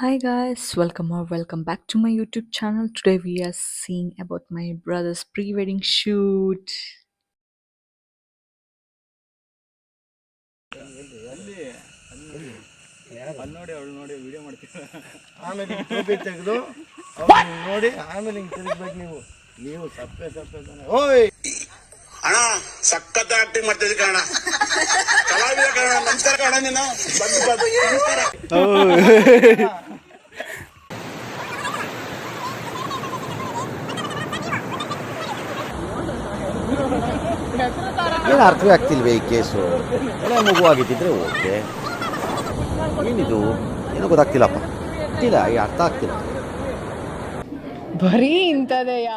Hi guys, welcome or welcome back to my YouTube channel. Today we are seeing about my brother's pre-wedding shoot. ಆಮೇಲೆ ಟೋಪಿ ತೆಗೆದು ಅವ್ರು ನೋಡಿ ಆಮೇಲೆ ಹಿಂಗೆ ತಿರುಗ್ಬೇಕು ನೀವು ಸಪ್ಪೆ ತಾನೆ ಓಯ್ ಅಣ್ಣ ಸಖತ್ ಆಕ್ಟಿಂಗ್ ಮಾಡ್ತಿದ್ದೆ ಕಣ ಕಲಾವಿದ ಕಣ ನಮಸ್ಕಾರ ಕಣ ನೀನು ಏನು ಅರ್ಥವೇ ಆಗ್ತಿಲ್ವೇ ಈ ಕೇಸು ಒಳ್ಳೆ ಮಗು ಆಗಿದ್ದಿದ್ರೆ ಓಕೆ ಏನಿದು ಏನೋ ಗೊತ್ತಾಗ್ತಿಲ್ಲಪ್ಪ ಗೊತ್ತಿಲ್ಲ ಈ ಅರ್ಥ ಆಗ್ತಿಲ್ಲ ಬರೀ ಇಂಥದೆಯ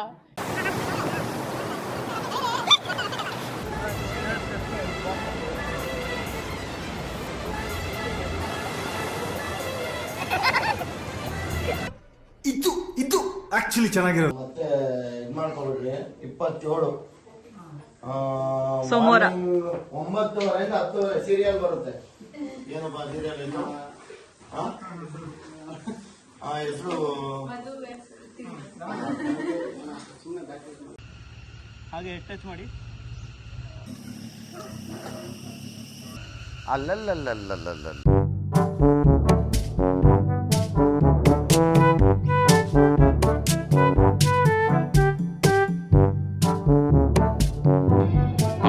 ಇದು ಆಕ್ಚುಲಿ ಚೆನ್ನಾಗಿರೋದು. ಮತ್ತೆ ಇದು ಮಾಡ್ಕೊಬಿಡ್ರಿ 27 ಸೋಮವಾರ 9:30 10:00 ಸೀರಿಯಲ್ ಬರುತ್ತೆ. ಏನಪ್ಪಾ ಸೀರಿಯಲ್ ಇದು? ಹೆಸರು ಹಾಗೆ ಟಚ್ ಮಾಡಿ. ಅಲ್ಲಲ್ಲಲ್ಲಲ್ಲಲ್ಲಲ್ಲ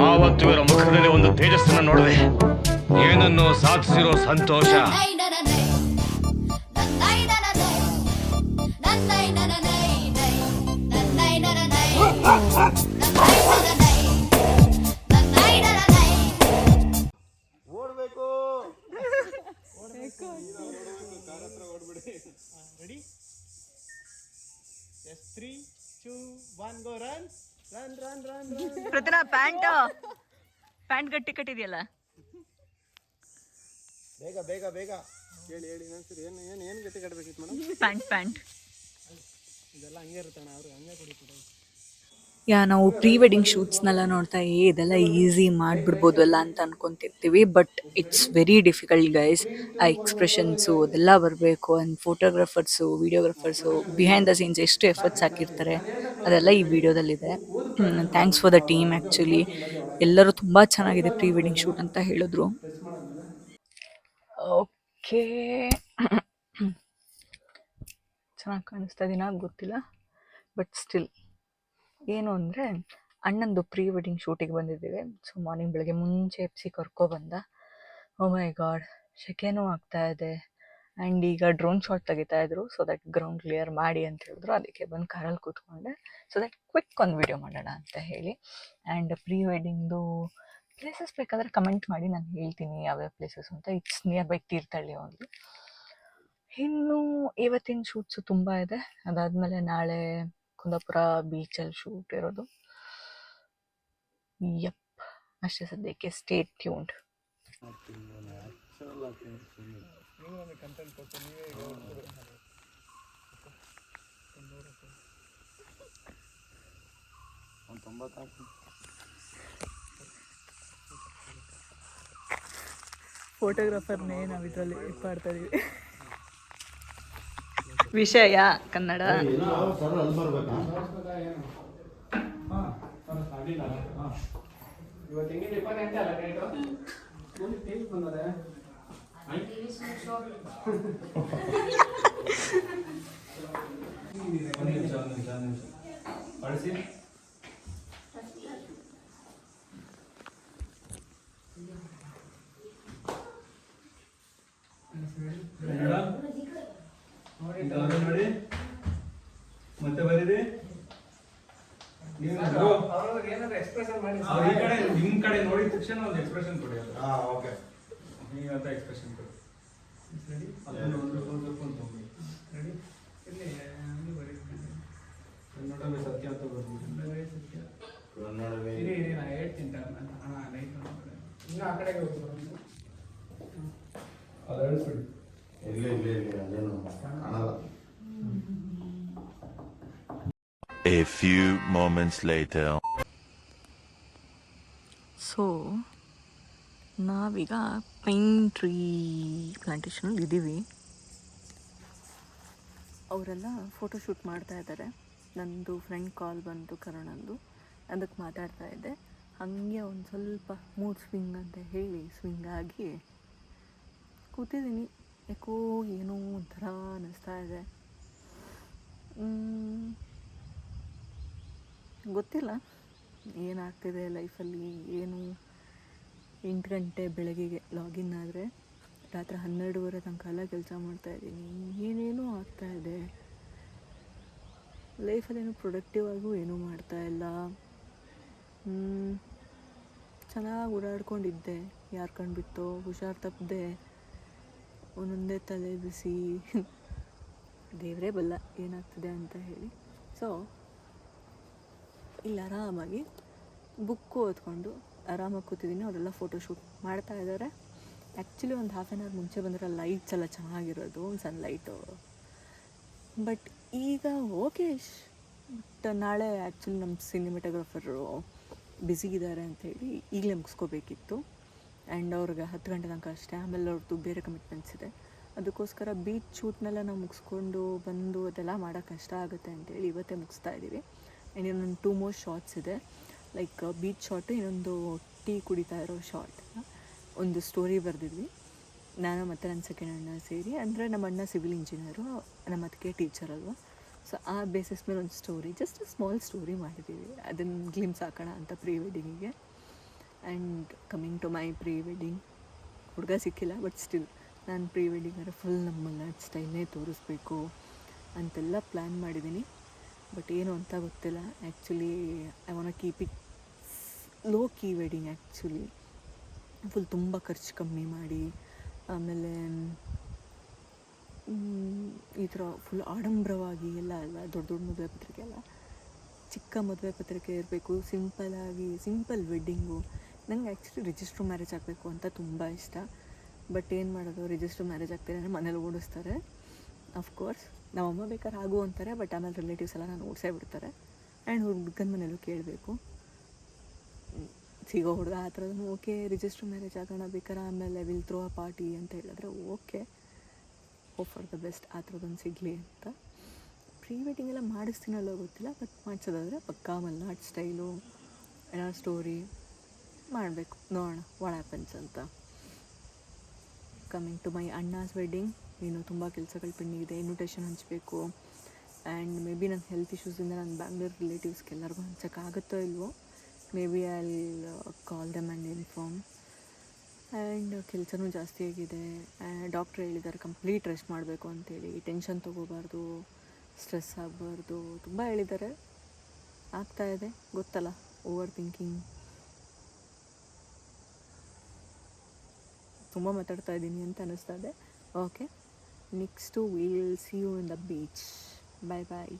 ಆವತ್ತು ಇವರ ಮುಖದಲ್ಲಿ ಒಂದು ತೇಜಸ್ಸನ್ನು ನೋಡಿದೆ. ಏನನ್ನು ಸಾಧಿಸಿರೋ ಸಂತೋಷ. ಓಡ್ಬೇಕು. ರೆಡಿ? 3, 2, 1 ಗೋ. ರನ್. ಪ್ರತಿನಾ ಪ್ಯಾಂಟ್ ಗಟ್ಟಿ ಕಟ್ಟಿದೆಯಲ್ಲ. ಬೇಗ ಹೇಳಿ ಇನ್ನೊಂದ್ಸರಿ ಏನು ಗತಿ ಕಟ್ಬೇಕಿತ್ತು ಮೇಡಮ್? ಪ್ಯಾಂಟ್ ಇದೆಲ್ಲ ಹಂಗೆ ಇರ್ತಾನೆ, ಅವ್ರು ಹಂಗೆ ಕುಡಿತಾರೆ. ನಾವು ಪ್ರೀ ವೆಡ್ಡಿಂಗ್ ಶೂಟ್ಸ್ನೆಲ್ಲ ನೋಡ್ತಾ ಇದೆಲ್ಲ ಈಸಿ ಮಾಡಿಬಿಡ್ಬೋದು ಅಲ್ಲ ಅಂತ ಅನ್ಕೊಂತಿರ್ತೀವಿ. But it's very difficult guys. ಆ ಎಕ್ಸ್ಪ್ರೆಷನ್ಸು ಅದೆಲ್ಲ ಬರಬೇಕು. And photographers videographers behind the scenes ಎಷ್ಟು ಎಫರ್ಟ್ಸ್ ಹಾಕಿರ್ತಾರೆ ಅದೆಲ್ಲ ಈ ವಿಡಿಯೋದಲ್ಲಿದೆ. Thanks for the team. Actually ಎಲ್ಲರೂ ತುಂಬ ಚೆನ್ನಾಗಿದೆ ಪ್ರೀ ವೆಡ್ಡಿಂಗ್ ಶೂಟ್ ಅಂತ ಹೇಳಿದ್ರು. ಓಕೆ, ಚೆನ್ನಾಗಿ ಕಾಣಿಸ್ತಾ ಇದೀನಾ ಗೊತ್ತಿಲ್ಲ, ಬಟ್ ಸ್ಟಿಲ್ ಏನು ಅಂದರೆ ಅಣ್ಣಂದು ಪ್ರೀ ವೆಡ್ಡಿಂಗ್ ಶೂಟಿಗೆ ಬಂದಿದ್ದೀವಿ. ಸೊ ಮಾರ್ನಿಂಗ್ ಬೆಳಗ್ಗೆ ಮುಂಚೆ ಎಪ್ಸಿ ಕರ್ಕೊಬಂದ. ಓ ಮೈ ಗಾಡ್, ಶೆಕೆನೂ ಆಗ್ತಾ ಇದೆ. ಆ್ಯಂಡ್ ಈಗ ಡ್ರೋನ್ ಶಾಟ್ ತೆಗಿತಾ ಇದ್ರು. ಸೊ ದಟ್ ಗ್ರೌಂಡ್ ಕ್ಲಿಯರ್ ಮಾಡಿ ಅಂತ ಹೇಳಿದ್ರು. ಅದಕ್ಕೆ ಬಂದು ಕಾರಲ್ಲಿ ಕೂತ್ಕೊಂಡೆ. ಸೊ ದಟ್ ಕ್ವಿಕ್ ಒಂದು ವಿಡಿಯೋ ಮಾಡೋಣ ಅಂತ ಹೇಳಿ. ಆ್ಯಂಡ್ ಪ್ರೀ ವೆಡ್ಡಿಂಗ್ದು ಪ್ಲೇಸಸ್ ಬೇಕಾದರೆ ಕಮೆಂಟ್ ಮಾಡಿ, ನಾನು ಹೇಳ್ತೀನಿ ಯಾವ್ಯಾವ ಪ್ಲೇಸಸ್ ಅಂತ. ಇಟ್ಸ್ ನಿಯರ್ ಬೈ ತೀರ್ಥಹಳ್ಳಿ ಒಂದು. ಇನ್ನು ಇವತ್ತಿನ ಶೂಟ್ಸು ತುಂಬ ಇದೆ. ಅದಾದಮೇಲೆ ನಾಳೆ ಕುಂದಾಪುರ ಬೀಚಲ್ಲಿ ಶೂಟ್ ಇರೋದು. ಯಪ್, ಅಷ್ಟೇ ಸದ್ಯಕ್ಕೆ. Stay tuned. ಫೋಟೋಗ್ರಾಫರ್ನೇ ನಾವು ಇದರಲ್ಲಿ ಮಾಡ್ತಾ ಇದೀವಿ. ವಿಷಯ ಕನ್ನಡ. ನೋಡಿ ಮತ್ತೆ ಬರೀರಿ. ನಿಮ್ ಕಡೆ ನೋಡಿದ ತಕ್ಷಣ ಒಂದು ಎಕ್ಸ್ಪ್ರೆಷನ್ ಕೊಡಿ. ಓಕೆ, ನೀವಂತ ಎಕ್ಸ್ಪ್ರೆಷನ್ ಕೊಡಿ. ರೆಡಿ? ಕನ್ನಡವೇ ಸತ್ಯ ಅಂತ ಬರ್ಬೋದು. ಕನ್ನಡವೇ ನಾ ಹೇಳ್ತೀನಿ ಇನ್ನು ಆ ಕಡೆಗೆ ಹೋಗ್ಬೋದು. ಅದು ಹೇಳಿಸ್ಬಿಡಿ. ಇಲ್ಲ ಅದೇನು ಕಾಣಲ್ಲ. A few moments later. So ನಾವೀಗ ಪೈನ್ ಟ್ರೀ ಪ್ಲಾಂಟೇಶನಲ್ಲಿ ಇದ್ದೀವಿ. ಅವರೆಲ್ಲ ಫೋಟೋಶೂಟ್ ಮಾಡ್ತಾ ಇದ್ದಾರೆ. ನನ್ನದು ಫ್ರೆಂಡ್ ಕಾಲ್ ಬಂತು ಕರುಣಂದು, ಅದಕ್ಕೆ ಮಾತಾಡ್ತಾ ಇದ್ದೆ. ಹಾಗೆ ಒಂದು ಸ್ವಲ್ಪ ಮೂಡ್ ಸ್ವಿಂಗ್ ಅಂತ ಹೇಳಿ ಸ್ವಿಂಗ್ ಆಗಿ ಕೂತಿದ್ದೀನಿ. ಯಾಕೋ ಏನೋ ಒಂಥರ ಅನ್ನಿಸ್ತಾ ಇದೆ. ಗೊತ್ತಿಲ್ಲ ಏನಾಗ್ತಿದೆ ಲೈಫಲ್ಲಿ. ಏನು 8 ಗಂಟೆ ಬೆಳಗ್ಗೆಗೆ ಲಾಗಿನ್ ಆದರೆ ರಾತ್ರಿ 12:30 ತನಕ ಎಲ್ಲ ಕೆಲಸ ಮಾಡ್ತಾಯಿದ್ದೀನಿ. ಏನೇನೋ ಆಗ್ತಾಯಿದೆ ಲೈಫಲ್ಲೇನು ಪ್ರೊಡಕ್ಟಿವ್ ಆಗೂ ಏನೂ ಮಾಡ್ತಾಯಿಲ್ಲ. ಚೆನ್ನಾಗಿ ಓಡಾಡ್ಕೊಂಡಿದ್ದೆ, ಯಾರು ಕಂಡುಬಿಟ್ಟೋ ಹುಷಾರು ತಪ್ಪದೆ ಒಂದೊಂದೇ ತಲೆ ಬಿಸಿ. ದೇವರೇ ಬಲ್ಲ ಏನಾಗ್ತದೆ ಅಂತ ಹೇಳಿ. ಸೊ ಇಲ್ಲಿ ಆರಾಮಾಗಿ ಬುಕ್ಕು ಓದ್ಕೊಂಡು ಆರಾಮಾಗಿ ಕೂತಿದ್ದೀನಿ. ಅವರೆಲ್ಲ ಫೋಟೋಶೂಟ್ ಮಾಡ್ತಾ ಇದ್ದಾರೆ. ಆ್ಯಕ್ಚುಲಿ ಒಂದು ಹಾಫ್ ಆನ್ ಅವರ್ ಮುಂಚೆ ಬಂದರೆ ಲೈಟ್ಸ್ ಎಲ್ಲ ಚೆನ್ನಾಗಿರೋದು, ಸನ್ಲೈಟು. ಬಟ್ ಈಗ ಓಕೆ. ಬಟ್ ನಾಳೆ ಆ್ಯಕ್ಚುಲಿ ನಮ್ಮ ಸಿನಿಮಾಟೋಗ್ರಾಫರು ಬ್ಯುಸಿ ಇದ್ದಾರೆ ಅಂಥೇಳಿ ಈಗಲೇ ಮುಗಿಸ್ಕೋಬೇಕಿತ್ತು. ಆ್ಯಂಡ್ ಅವ್ರಿಗೆ 10 ಗಂಟೆ ತನಕ ಅಷ್ಟೇ. ಆಮೇಲೆ ಅವ್ರದ್ದು ಬೇರೆ ಕಮಿಟ್ಮೆಂಟ್ಸ್ ಇದೆ. ಅದಕ್ಕೋಸ್ಕರ ಬೀಚ್ ಶೂಟ್ನೆಲ್ಲ ನಾವು ಮುಗಿಸ್ಕೊಂಡು ಬಂದು ಅದೆಲ್ಲ ಮಾಡೋಕ್ಕೆ ಕಷ್ಟ ಆಗುತ್ತೆ ಅಂತೇಳಿ ಇವತ್ತೇ ಮುಗಿಸ್ತಾ ಇದ್ದೀವಿ. ಆ್ಯಂಡ್ ಇನ್ನೊಂದು 2 more ಶಾರ್ಟ್ಸ್ ಇದೆ. ಲೈಕ್ ಬೀಚ್ ಶಾರ್ಟು, ಇನ್ನೊಂದು ಟೀ ಕುಡಿತಾ ಇರೋ ಶಾರ್ಟ್. ಒಂದು ಸ್ಟೋರಿ ಬರೆದಿದ್ವಿ ನಾನು ಮತ್ತು ನನ್ನ ಸೆಕೆಂಡ್ ಅಣ್ಣ ಸೇರಿ. ಅಂದರೆ ನಮ್ಮ ಅಣ್ಣ ಸಿವಿಲ್ ಇಂಜಿನಿಯರು, ನಮ್ಮ ಅದಕ್ಕೆ ಟೀಚರ್ ಅಲ್ವಾ. ಸೊ ಆ ಬೇಸಿಸ್ ಮೇಲೆ ಒಂದು ಸ್ಟೋರಿ, ಜಸ್ಟ್ ಸ್ಮಾಲ್ ಸ್ಟೋರಿ ಮಾಡಿದ್ದೀವಿ. ಅದನ್ನು ಗ್ಲಿಮ್ಸ್ ಹಾಕೋಣ ಅಂತ ಪ್ರೀ ವೆಡ್ಡಿಂಗಿಗೆ. And coming to my pre wedding, ಹುಡುಗ ಸಿಕ್ಕಿಲ್ಲ. ಬಟ್ ಸ್ಟಿಲ್ ನಾನು ಪ್ರೀ ವೆಡ್ಡಿಂಗಾದ್ರೆ ಫುಲ್ ನಮ್ಮ ಮಲ್ನಾಡ್ ಸ್ಟೈಲ್ನೇ ತೋರಿಸ್ಬೇಕು ಅಂತೆಲ್ಲ ಪ್ಲ್ಯಾನ್ ಮಾಡಿದ್ದೀನಿ. ಬಟ್ ಏನು ಅಂತ ಗೊತ್ತಿಲ್ಲ. Actually I want to keep it low key wedding. Actually full ತುಂಬ ಖರ್ಚು ಕಮ್ಮಿ ಮಾಡಿ, ಆಮೇಲೆ ಈ ಥರ ಫುಲ್ ಆಡಂಬರವಾಗಿ ಎಲ್ಲ ಅಲ್ಲ. ದೊಡ್ಡ ದೊಡ್ಡ ಮದುವೆ ಪತ್ರಿಕೆ ಅಲ್ಲ, ಚಿಕ್ಕ ಮದುವೆ ಪತ್ರಿಕೆ ಇರಬೇಕು. ಸಿಂಪಲ್ಲಾಗಿ ಸಿಂಪಲ್ ವೆಡ್ಡಿಂಗು. ನಂಗೆ ಆ್ಯಕ್ಚುಲಿ ರಿಜಿಸ್ಟ್ರ್ ಮ್ಯಾರೇಜ್ ಆಗಬೇಕು ಅಂತ ತುಂಬ ಇಷ್ಟ. ಬಟ್ ಏನು ಮಾಡೋದು, ರಿಜಿಸ್ಟ್ರ್ ಮ್ಯಾರೇಜ್ ಆಗ್ತಾರೆ ಅಂದರೆ ಮನೇಲಿ ಓಡಿಸ್ತಾರೆ. ಅಫ್ಕೋರ್ಸ್ ನಮ್ಮಮ್ಮ ಬೇಕಾದ್ರೆ ಆಗು ಅಂತಾರೆ. ಬಟ್ ಆಮೇಲೆ ರಿಲೇಟಿವ್ಸ್ ಎಲ್ಲ ನಾನು ಓಡಿಸೇ ಬಿಡ್ತಾರೆ. ಆ್ಯಂಡ್ ಹುಡುಗನ ಮನೇಲೂ ಕೇಳಬೇಕು. ಸಿಗೋ ಹುಡುಗ ಆ ಥರದೂ ಓಕೆ, ರಿಜಿಸ್ಟ್ರ್ ಮ್ಯಾರೇಜ್ ಆಗೋಣ ಬೇಕಾರೆ, ಆಮೇಲೆ ವಿಲ್ ಥ್ರೋ ಅ ಪಾರ್ಟಿ ಅಂತ ಹೇಳಿದ್ರೆ okay, hope for the best ಆ ಥರದೊಂದು ಸಿಗಲಿ ಅಂತ. ಪ್ರೀ ವೆಡ್ಡಿಂಗ್ ಎಲ್ಲ ಮಾಡಿಸ್ತೀನಲ್ಲೋ ಗೊತ್ತಿಲ್ಲ. ಬಟ್ ಮಾಡಿಸೋದಾದರೆ ಪಕ್ಕಾ ಮಲ್ನಾಡ್ ಸ್ಟೈಲು ಏನೋ ಸ್ಟೋರಿ ಮಾಡಬೇಕು. ನೋಡೋಣ ವಾಟ್ ಹ್ಯಾಪನ್ಸ್ ಅಂತ. ಕಮಿಂಗ್ ಟು ಮೈ ಅಣ್ಣಾಸ್ ವೆಡ್ಡಿಂಗ್, ಇನ್ನೂ ತುಂಬ ಕೆಲಸಗಳು ಪೆಂಡಿಂಗ್ ಇದೆ. ಇನ್ವಿಟೇಷನ್ ಹಂಚಬೇಕು. ಆ್ಯಂಡ್ ಮೇ ಬಿ ನನ್ನ ಹೆಲ್ತ್ ಇಶ್ಯೂಸಿಂದ ನಾನು ಬ್ಯಾಂಗ್ಳೂರ್ ರಿಲೇಟಿವ್ಸ್ಗೆ ಎಲ್ಲರಿಗೂ ಹಂಚೋಕ್ಕಾಗುತ್ತೋ ಇಲ್ವೋ. May be I will call them and inform. And ಕೆಲಸನೂ ಜಾಸ್ತಿ ಆಗಿದೆ. ಡಾಕ್ಟ್ರ್ ಹೇಳಿದ್ದಾರೆ ಕಂಪ್ಲೀಟ್ ರೆಸ್ಟ್ ಮಾಡಬೇಕು ಅಂತೇಳಿ. ಟೆನ್ಷನ್ ತೊಗೋಬಾರ್ದು, ಸ್ಟ್ರೆಸ್ ಆಗಬಾರ್ದು, ತುಂಬ ಹೇಳಿದ್ದಾರೆ. ಆಗ್ತಾಯಿದೆ ಗೊತ್ತಲ್ಲ, ಓವರ್ ಥಿಂಕಿಂಗ್. ತುಂಬ ಮಾತಾಡ್ತಾ ಇದ್ದೀನಿ ಅಂತ ಅನ್ನಿಸ್ತಾ ಇದೆ. Okay, next will see you in the beach. Bye bye.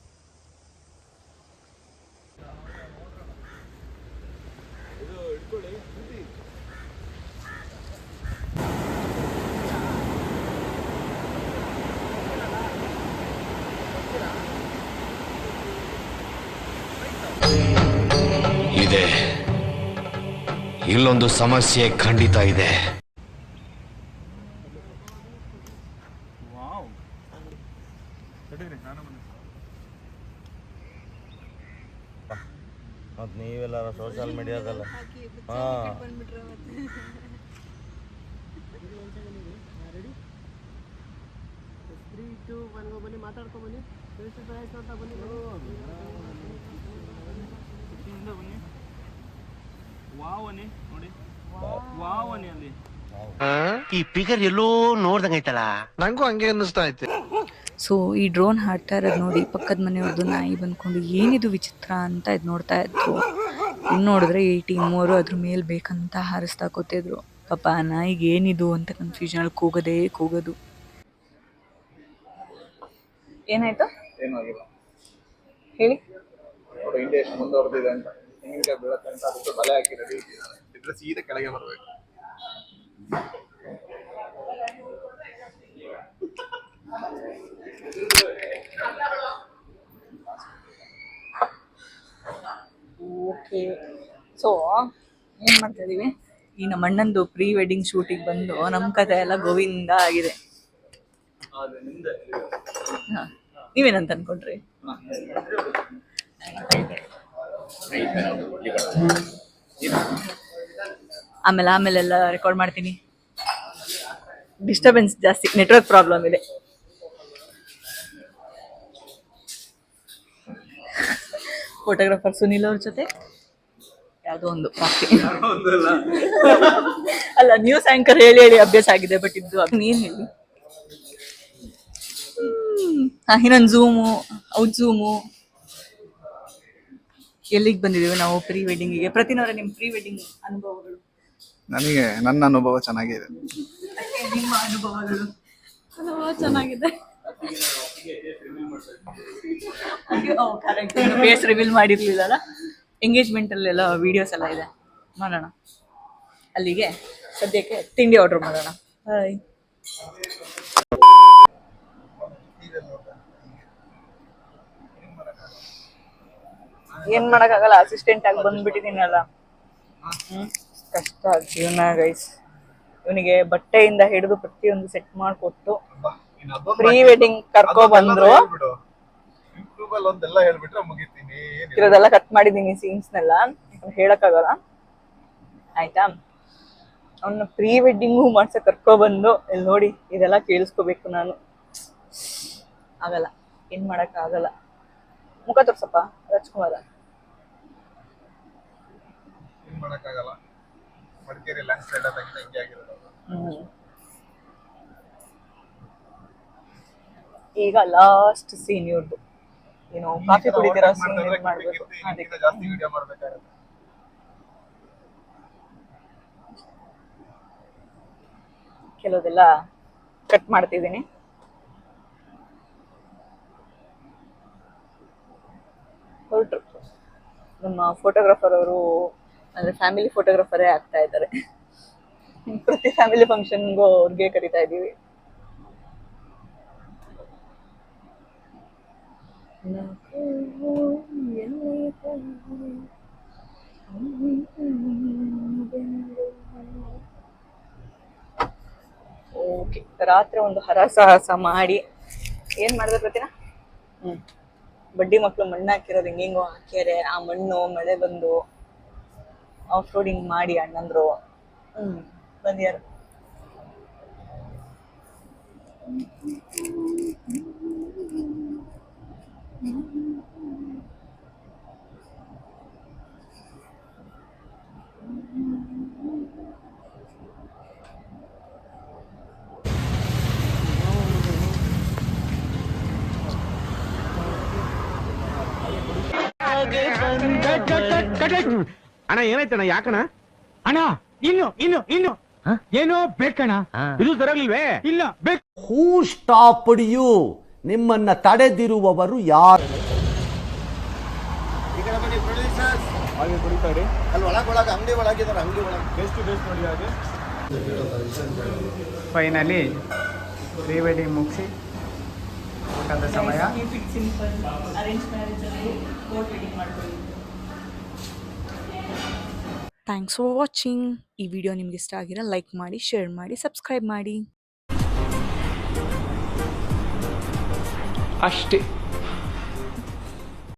ಇದೆ, ಇಲ್ಲೊಂದು ಸಮಸ್ಯೆ ಖಂಡಿತ ಇದೆ. ಮತ್ತು ನೀವೆಲ್ಲರ ಸೋಷಿಯಲ್ ಮೀಡಿಯಾದಲ್ಲ ಹಾಂ ಬನ್ನಿ, ಮಾತಾಡ್ಕೊಂಬನ್ನಿ. ಅಂತ ಬನ್ನಿ, ವಾವನಿ ನೋಡಿ, ವಾವನಿ ಅಲ್ಲಿ ಈ ಪಿಗರ್ ಎಲ್ಲೋ ನೋಡ್ದಂಗೈತಲ್ಲ. ನಂಗೂ ಹಂಗೆ ಅನ್ನಿಸ್ತಾ ಐತೆ. ಸೊ ಈ ಡ್ರೋನ್ ಹಾಡ್ತಾ ಇರೋದು ನೋಡಿ ಪಕ್ಕದ ಮನೆಯವ್ರದ್ದು ನಾಯಿ ಬಂದ್ಕೊಂಡು ಏನಿದು ವಿಚಿತ್ರ ಅಂತ ಇದು ನೋಡ್ತಾ ಇದ್ರು. ಇನ್ನು ನೋಡಿದ್ರೆ ಈ ಟೀಮವರು ಅದ್ರ ಮೇಲೆ ಬೇಕಂತ ಹಾರಿಸ್ತಾ ಕೂತಿದ್ರು. ಪಾಪ ನಾಯಿಗೆ ಏನಿದು ಅಂತ ಕನ್ಫ್ಯೂಷನಲ್ಲಿ ಕೂಗೋದೇ ಕೂಗೋದು. ಏನಾಯ್ತು ಏನಾಗಿಲ್ಲ ಹೇಳಿ. ನೋಡಿ ಇಂಡಿಯಾ ಎಷ್ಟು ಮುಂದುವರೆದಿದೆ ಅಂತ. ತೆಂಗಿನಕಾಯಿ ಬೀಳತ್ತೆ ಅಂತ ಅದಕ್ಕೆ ಬಲೆ ಹಾಕಿ ರೆಡಿ ಇದ್ರೆ ಸೀದಾ ಕೆಳಗೆ ಬರಬೇಕು. ಓಕೆ, ಸೊ ಏನು ಮಾಡ್ತಾ ಇದ್ದೀವಿ, ಈ ನಮ್ಮ ಅಣ್ಣಂದು ಪ್ರೀ ವೆಡ್ಡಿಂಗ್ ಶೂಟಿಗೆ ಬಂದು ನಮ್ಮ ಕತೆ ಎಲ್ಲ ಗೋವಿಂದ ಆಗಿದೆ. ಹಾಂ, ನೀವೇನಂತ ಅನ್ಕೊಂಡ್ರಿ? ಆಮೇಲೆಲ್ಲ ರೆಕಾರ್ಡ್ ಮಾಡ್ತೀನಿ. ಡಿಸ್ಟರ್ಬೆನ್ಸ್ ಜಾಸ್ತಿ, ನೆಟ್ವರ್ಕ್ ಪ್ರಾಬ್ಲಮ್ ಇದೆ. ಫೋಟೋಗ್ರಾಫರ್ ಸುನಿಲ್ ಅವ್ರ ಜೊತೆ ಯಾವುದೋ ಒಂದು ಕಾಫಿ ಅಲ್ಲ, ನ್ಯೂಸ್ ಆಂಕರ್ ಹೇಳಿ ಹೇಳಿ ಅಭ್ಯಾಸ ಆಗಿದೆ. ಬಟ್ ಇದು ನೀನ್ ಹೇಳಿ. ಇನ್ನೊಂದು ಝೂಮು ಎಲ್ಲಿಗೆ ಬಂದಿದ್ದೀವಿ ನಾವು? ಪ್ರೀ ವೆಡ್ಡಿಂಗಿಗೆ. ಪ್ರತಿನವರ ನಿಮ್ಮ ಪ್ರೀ ವೆಡ್ಡಿಂಗ್ ಅನುಭವಗಳು? ನನಗೆ ನನ್ನ ಅನುಭವ ಚೆನ್ನಾಗಿದೆ. ನಿಮ್ಮ ಅನುಭವಗಳು? ಚೆನ್ನಾಗಿದೆ. ಫೇಸ್ ರಿವೀಲ್ ಮಾಡಿರ್ಲಿಲ್ಲ. ಎಂಗೇಜ್ಮೆಂಟ್ ಅಲ್ಲೆಲ್ಲ ವಿಡಿಯೋಸ್ ಎಲ್ಲ ಇದೆ, ಮಾಡೋಣ. ಅಲ್ಲಿಗೆ ಸದ್ಯಕ್ಕೆ ತಿಂಡಿ ಆರ್ಡರ್ ಮಾಡೋಣ. ಹಾಯ್. ಏನ್ ಮಾಡಕ್ಕಾಗಲ್ಲ, ಅಸಿಸ್ಟೆಂಟ್ ಆಗಿ ಬಂದ್ಬಿಟ್ಟಿದ್ದೀನಲ್ಲ. ಕಷ್ಟ ಜೀವನ ಗೈಸ್. ಇವನಿಗೆ ಬಟ್ಟೆಯಿಂದ ಹಿಡಿದು ಪ್ರತಿಯೊಂದು ಸೆಟ್ ಮಾಡ್ಕೊಟ್ಟು ಪ್ರೀ ವೆಡ್ಡಿಂಗ್ ಕರ್ಕೊ ಬಂದ್ರು. ಒಂದೆಲ್ಲ ಹೇಳ್ಬಿಟ್ರೆ ಮುಗಿತೀನಿ. ಇರೋದೆಲ್ಲ ಕಟ್ ಮಾಡಿದೀನಿ ಸೀನ್ಸ್ನೆಲ್ಲ, ಹೇಳಕ್ಕಾಗಲ್ಲ ಆಯ್ತಾ. ಅವನ್ನ ಪ್ರೀ ವೆಡ್ಡಿಂಗು ಮಾಡ್ಸಕ್ ಕರ್ಕೊ ಬಂದು ಇಲ್ಲಿ ನೋಡಿ ಇದೆಲ್ಲ ಕೇಳಿಸ್ಕೋಬೇಕು ನಾನು. ಆಗಲ್ಲ, ಏನ್ ಮಾಡಕ್ ಆಗಲ್ಲ. ಮುಖ ತೋರ್ಸಪ್ಪ ರಾಜ್ಕುಮಾರ. ಏನ್ ಮಾಡಕ್ಕಾಗಲ್ಲ. ಮಡಿಕೇರಿ ಲ್ಯಾಂಡ್ ಸ್ಲೈಡ್ ಆದಾಗಿಂದ ಹಿಂಗೆ ಆಗಿರೋದು. ಈಗ ಲಾಸ್ಟ್ ಸೀನ್ ಇವ್ರದ್ದು, ಏನೋ ಕಾಫಿ ಕುಡಿದಿರೋ ಸೀನ್ ಮಾಡ್ಬೇಕು. ಅದಕ್ಕೆ ಜಾಸ್ತಿ ವಿಡಿಯೋ ಮಾಡ್ಬೇಕಾಗುತ್ತೆ. ಕೆಲವುದೆಲ್ಲ ಕಟ್ ಮಾಡ್ತಿದ್ದೀನಿ. ಹೊರಟ್ರು ನಮ್ಮ ಫೋಟೋಗ್ರಾಫರ್ ಅವರು, ಅಂದ್ರೆ ಫ್ಯಾಮಿಲಿ ಫೋಟೋಗ್ರಾಫರೇ ಆಗ್ತಾ ಇದ್ದಾರೆ. ಪ್ರತಿ ಫ್ಯಾಮಿಲಿ ಫಂಕ್ಷನ್ಗೂ ಅವ್ರಿಗೆ ಕರಿತಾ ಇದ್ದೀವಿ. ಓಕೆ, ರಾತ್ರಿ ಒಂದು ಹರಸಾಹಸ ಮಾಡಿ ಏನ್ ಮಾಡಿದ್ರೆ ಗೊತ್ತಿನ? ಬಡ್ಡಿ ಮಕ್ಳು ಮಣ್ಣು ಹಾಕಿರೋದು ಹಿಂಗಿಂಗೋ ಹಾಕ್ಯಾರೆ. ಆ ಮಣ್ಣು ಮಳೆ ಬಂದು ಆಫ್ ರೋಡಿಂಗ್ ಮಾಡಿ ಅಣ್ಣಂದ್ರು ಬಂದ್ಯಾರು. ಅಣ್ಣ ಏನಾಯ್ತಣ್ಣ? ಯಾಕಣ್ಣ? ಅಣ್ಣ ಇನ್ನು ಏನೋ ಬೇಕಣ್ಣ. ಇದು ತರಲಿಲ್ವೇ? ಇಲ್ಲ ಬೇಕು. ಹೂ ಸ್ಟಾಪ್ಡ್ ಯು? ನಿಮ್ಮನ್ನ ತಡೆದಿರುವವರು ಯಾರು? ಫೈನಲಿ ಪ್ರೀ ವೆಡ್ಡಿಂಗ್ ಮುಗಿಸಿ ಊಟದ ಸಮಯ. Thanks for watching. ಈ ವಿಡಿಯೋ ನಿಮ್ಗೆ ಇಷ್ಟ ಆಗಿರೋ ಲೈಕ್ ಮಾಡಿ, ಶೇರ್ ಮಾಡಿ, ಸಬ್ಸ್ಕ್ರೈಬ್ ಮಾಡಿ. ಅಷ್ಟೇ.